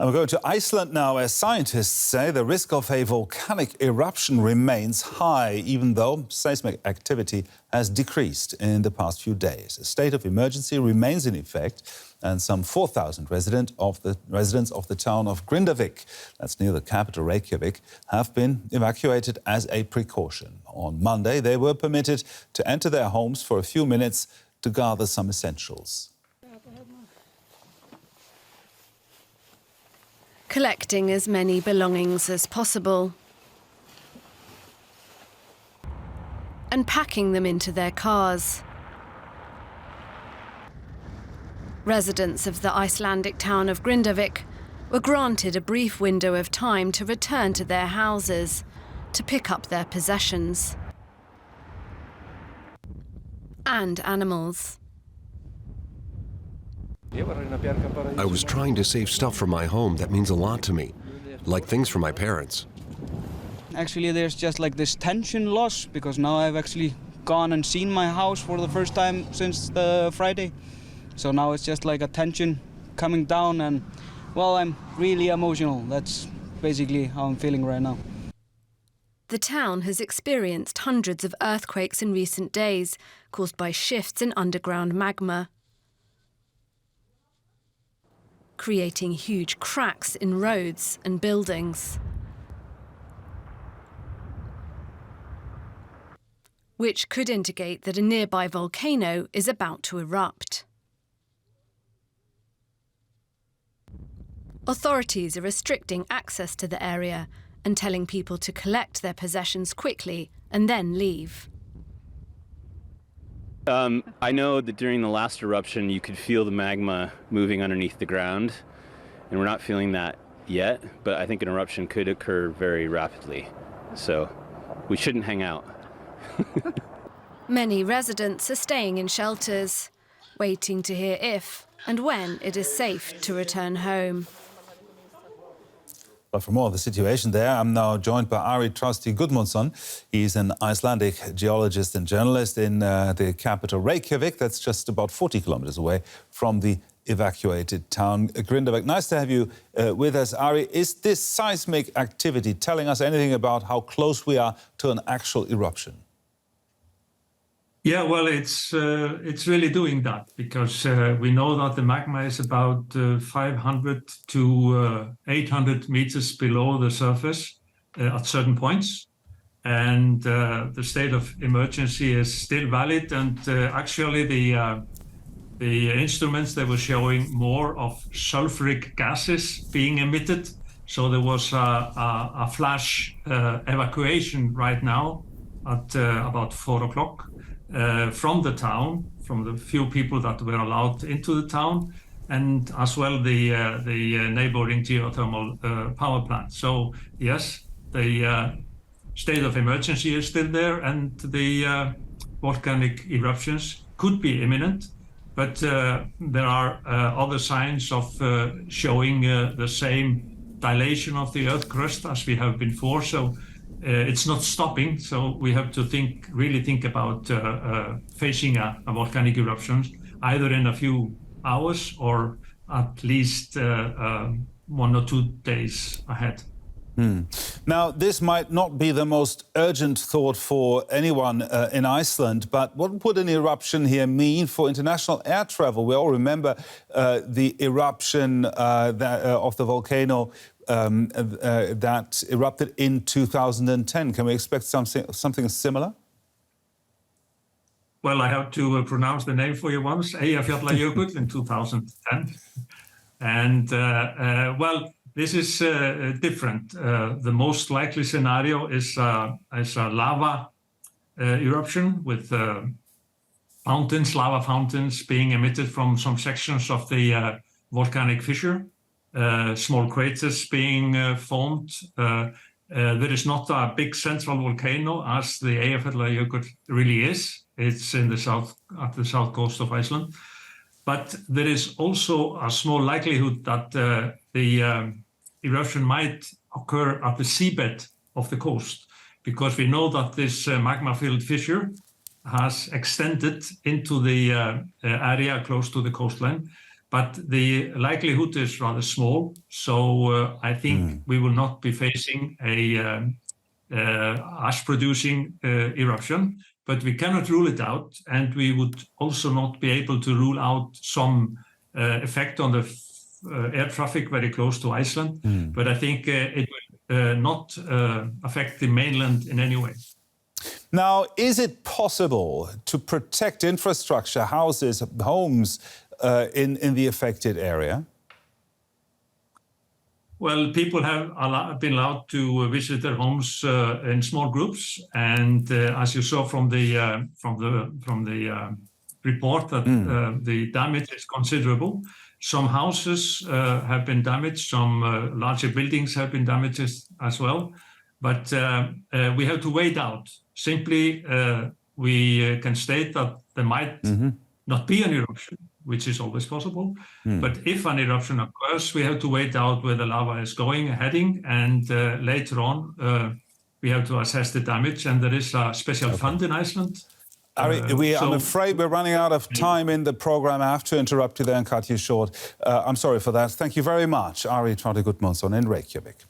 And we're going to Iceland now, as scientists say the risk of a volcanic eruption remains high, even though seismic activity has decreased in the past few days. A state of emergency remains in effect, and some 4,000 residents of the town of Grindavik, that's near the capital Reykjavik, have been evacuated as a precaution. On Monday, they were permitted to enter their homes for a few minutes to gather some essentials. Collecting as many belongings as possible and packing them into their cars. Residents of the Icelandic town of Grindavik were granted a brief window of time to return to their houses to pick up their possessions and animals. I was trying to save stuff from my home that means a lot to me, like things for my parents. Actually, there's just like this tension loss, because now I've actually gone and seen my house for the first time since the Friday. So now it's just like a tension coming down, and well, I'm really emotional. That's basically how I'm feeling right now. The town has experienced hundreds of earthquakes in recent days, caused by shifts in underground magma, creating huge cracks in roads and buildings, which could indicate that a nearby volcano is about to erupt. Authorities are restricting access to the area and telling people to collect their possessions quickly and then leave. I know that during the last eruption you could feel the magma moving underneath the ground, and we're not feeling that yet, but I think an eruption could occur very rapidly, so we shouldn't hang out. Many residents are staying in shelters, waiting to hear if and when it is safe to return home. But for more of the situation there, I'm now joined by Ari Trausti Gudmundsson. He's an Icelandic geologist and journalist in the capital Reykjavik. That's just about 40 kilometers away from the evacuated town Grindavik. Nice to have you with us, Ari. Is this seismic activity telling us anything about how close we are to an actual eruption? Yeah, well, it's really doing that, because we know that the magma is about 500 to 800 meters below the surface at certain points, and the state of emergency is still valid. And actually, the instruments, they were showing more of sulfuric gases being emitted. So there was a flash evacuation right now at about 4 o'clock. From the town, from the few people that were allowed into the town, and as well the neighboring geothermal power plant. So yes, the state of emergency is still there, and the volcanic eruptions could be imminent. But there are other signs of showing the same dilation of the earth crust as we have before. So it's not stopping, so we have to really think about facing a volcanic eruption either in a few hours or at least 1 or 2 days ahead. Now, this might not be the most urgent thought for anyone in Iceland, but what would an eruption here mean for international air travel? We all remember the eruption of the volcano that erupted in 2010. Can we expect something similar? Well, I have to pronounce the name for you once, Eyjafjallajökull in 2010. And, well, this is different. The most likely scenario is a lava eruption with lava fountains being emitted from some sections of the volcanic fissure. Small craters being formed. There is not a big central volcano as the Eyjafjallajökull really is. It's in the south, at the south coast of Iceland. But there is also a small likelihood that the eruption might occur at the seabed of the coast, because we know that this magma-filled fissure has extended into the area close to the coastline. but the likelihood is rather small. So I think we will not be facing a ash-producing eruption, but we cannot rule it out, and we would also not be able to rule out some effect on the air traffic very close to Iceland. But I think it will not affect the mainland in any way. Now, is it possible to protect infrastructure, houses, homes in the affected area? Well, people have been allowed to visit their homes in small groups, and as you saw from the report, that the damage is considerable. Some houses have been damaged, some larger buildings have been damaged as well. But we have to wait out. Simply, we can state that there might not be an eruption, which is always possible. But if an eruption occurs, we have to wait out where the lava is heading, and later on, we have to assess the damage. And there is a special fund in Iceland. Ari, I'm afraid we're running out of time in the program. I have to interrupt you there and cut you short. I'm sorry for that. Thank you very much, Ari Trausti Gudmundsson in Reykjavik.